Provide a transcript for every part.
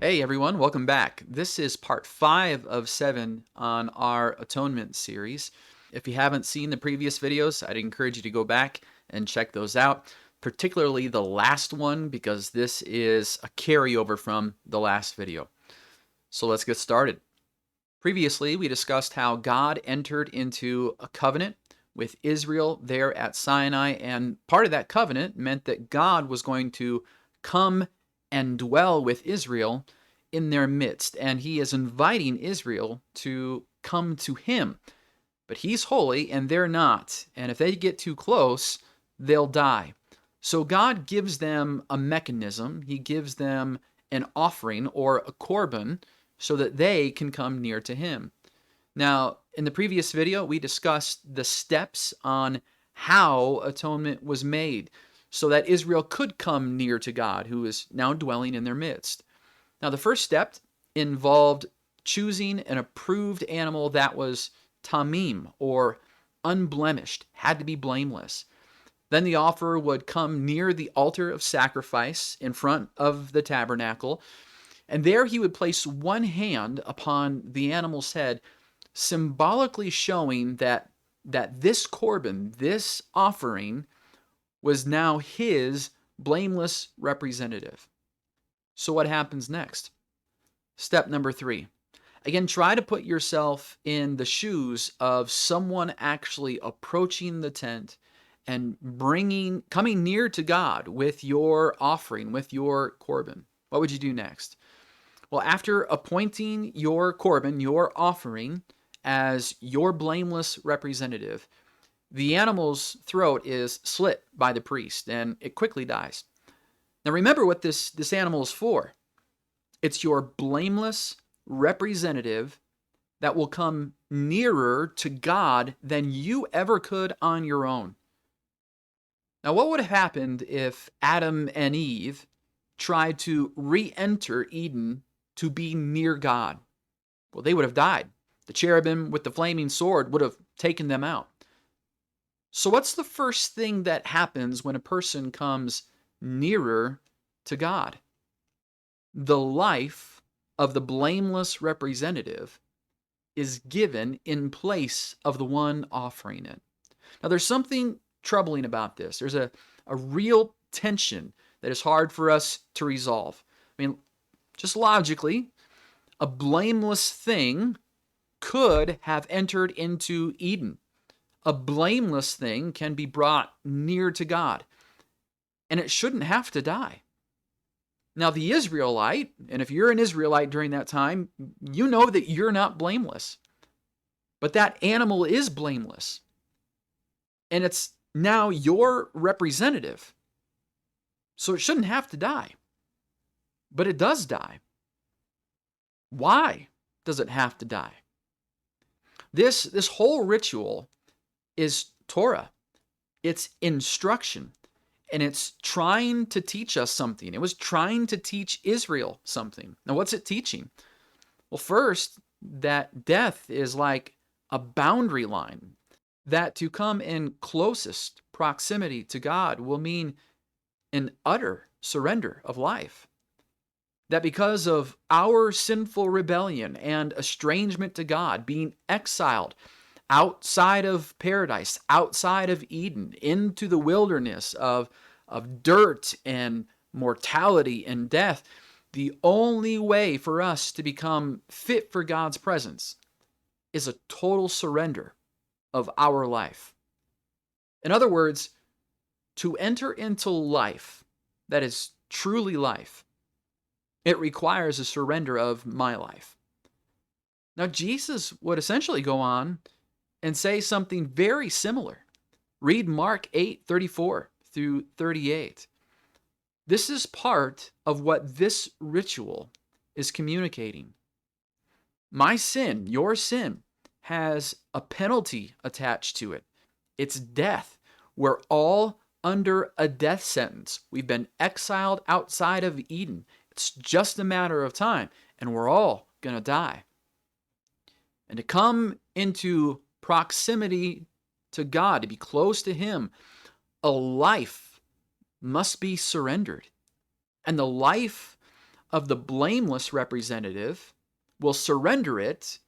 Hey everyone, welcome back. This is part 5 of 7 on our Atonement series. If you haven't seen the previous videos, I'd encourage you to go back and check those out, particularly the last one, because this is a carryover from the last video. So let's get started. Previously, we discussed how God entered into a covenant with Israel there at Sinai, and part of that covenant meant that God was going to come and dwell with Israel in their midst, and he is inviting Israel to come to him. But he's holy and they're not, and if they get too close, they'll die. So God gives them a mechanism. He gives them an offering or a qorban so that they can come near to him. Now, in the previous video, we discussed the steps on how atonement was made so that Israel could come near to God, who is now dwelling in their midst. Now, the first step involved choosing an approved animal that was tamim, or unblemished, had to be blameless. Then the offerer would come near the altar of sacrifice in front of the tabernacle, and there he would place one hand upon the animal's head, symbolically showing that this korban, this offering, was now his blameless representative. So what happens next? Step number 3. Again, try to put yourself in the shoes of someone actually approaching the tent and coming near to God with your offering, with your korban. What would you do next? Well, after appointing your korban, your offering, as your blameless representative, the animal's throat is slit by the priest, and it quickly dies. Now remember what this animal is for. It's your blameless representative that will come nearer to God than you ever could on your own. Now, what would have happened if Adam and Eve tried to re-enter Eden to be near God? Well, they would have died. The cherubim with the flaming sword would have taken them out. So what's the first thing that happens when a person comes nearer to God? The life of the blameless representative is given in place of the one offering it. Now, there's something troubling about this. There's a real tension that is hard for us to resolve. I mean, just logically, a blameless thing could have entered into Eden. A blameless thing can be brought near to God, and it shouldn't have to die. Now, the Israelite, and if you're an Israelite during that time, you know that you're not blameless. But that animal is blameless, and it's now your representative. So it shouldn't have to die, but it does die. Why does it have to die? This whole ritual is Torah. It's instruction, and it's trying to teach us something. It was trying to teach Israel something. Now, what's it teaching? Well, first, that death is like a boundary line, that to come in closest proximity to God will mean an utter surrender of life. That because of our sinful rebellion and estrangement to God, being exiled outside of paradise, outside of Eden, into the wilderness of dirt and mortality and death, the only way for us to become fit for God's presence is a total surrender of our life. In other words, to enter into life that is truly life, it requires a surrender of my life. Now, Jesus would essentially go on and say something very similar. Read Mark 8:34 through 38. This is part of what this ritual is communicating. My sin, your sin, has a penalty attached to it. It's death, where all under a death sentence. We've been exiled outside of Eden. It's just a matter of time, and we're all going to die. And to come into proximity to God, to be close to Him, a life must be surrendered. And the life of the blameless representative will surrender it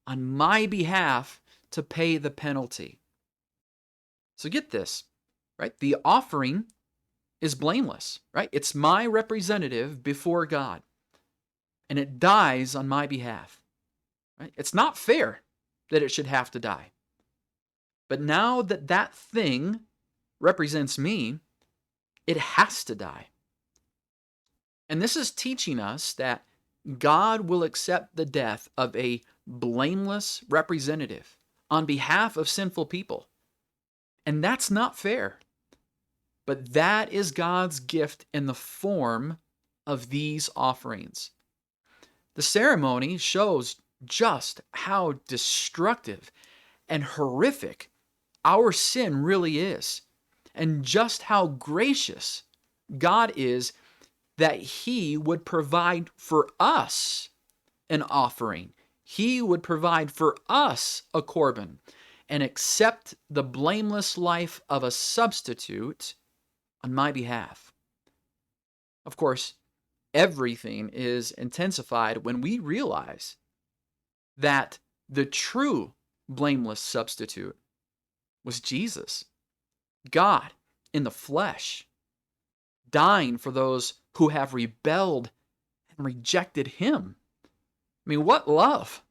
on my behalf to pay the penalty. So get this, right? The offering is blameless, right? It's my representative before God, and it dies on my behalf, right? It's not fair that it should have to die. But now that that thing represents me, it has to die. And this is teaching us that God will accept the death of a blameless representative on behalf of sinful people. And that's not fair. But that is God's gift in the form of these offerings. The ceremony shows just how destructive and horrific our sin really is, and just how gracious God is that He would provide for us an offering. He would provide for us a qorban and accept the blameless life of a substitute on my behalf. Of course, everything is intensified when we realize that the true blameless substitute was Jesus, God in the flesh, dying for those who have rebelled and rejected Him. I mean, what love!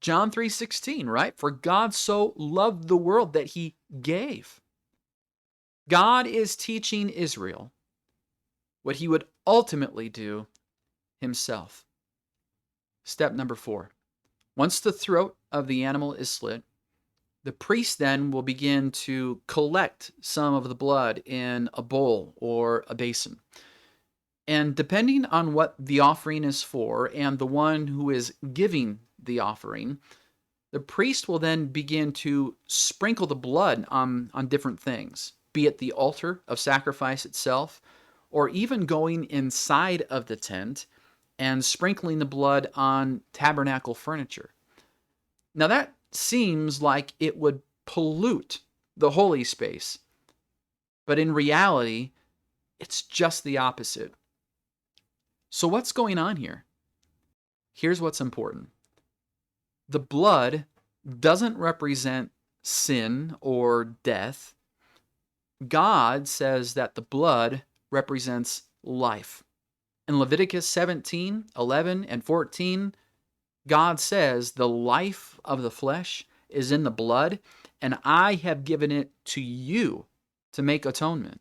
John 3:16, right? For God so loved the world that He gave. God is teaching Israel what He would ultimately do Himself. Step number 4. Once the throat of the animal is slit, the priest then will begin to collect some of the blood in a bowl or a basin. And depending on what the offering is for and the one who is giving the offering, the priest will then begin to sprinkle the blood on different things, be it the altar of sacrifice itself, or even going inside of the tent and sprinkling the blood on tabernacle furniture. Now that seems like it would pollute the holy space, but in reality, it's just the opposite. So what's going on here? Here's what's important. The blood doesn't represent sin or death. God says that the blood represents life. In Leviticus 17, 11, and 14, God says, the life of the flesh is in the blood, and I have given it to you to make atonement.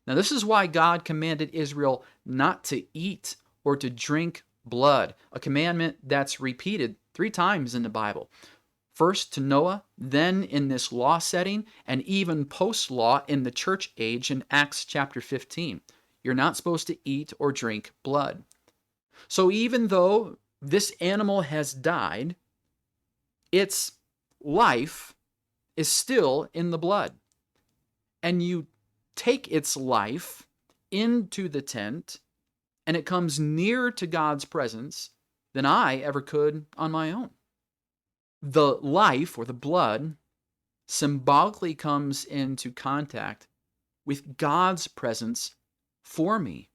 Now, this is why God commanded Israel not to eat or to drink blood, a commandment that's repeated 3 times in the Bible. First to Noah, then in this law setting, and even post-law in the church age in Acts chapter 15. You're not supposed to eat or drink blood. So even though this animal has died, its life is still in the blood. And you take its life into the tent, and it comes nearer to God's presence than I ever could on my own. The life, or the blood, symbolically comes into contact with God's presence for me.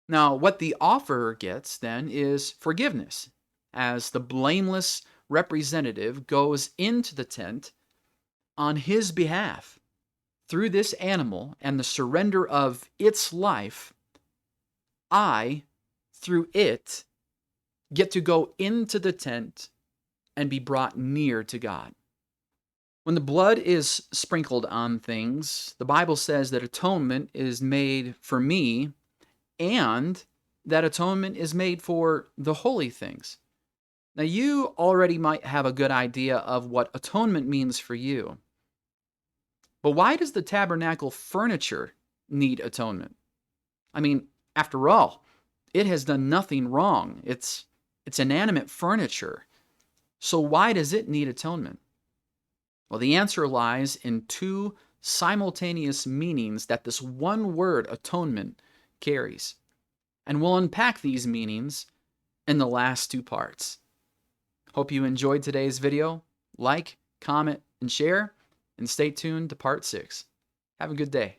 Now, what the offerer gets then is forgiveness, as the blameless representative goes into the tent on his behalf. Through this animal and the surrender of its life, I, through it, get to go into the tent and be brought near to God. When the blood is sprinkled on things, the Bible says that atonement is made for me, and that atonement is made for the holy things. Now, you already might have a good idea of what atonement means for you. But why does the tabernacle furniture need atonement? I mean, after all, it has done nothing wrong. It's inanimate furniture. So why does it need atonement? Well, the answer lies in 2 simultaneous meanings that this one word, atonement, carries. And we'll unpack these meanings in the last two parts. Hope you enjoyed today's video. Like, comment, and share, and stay tuned to part 6. Have a good day.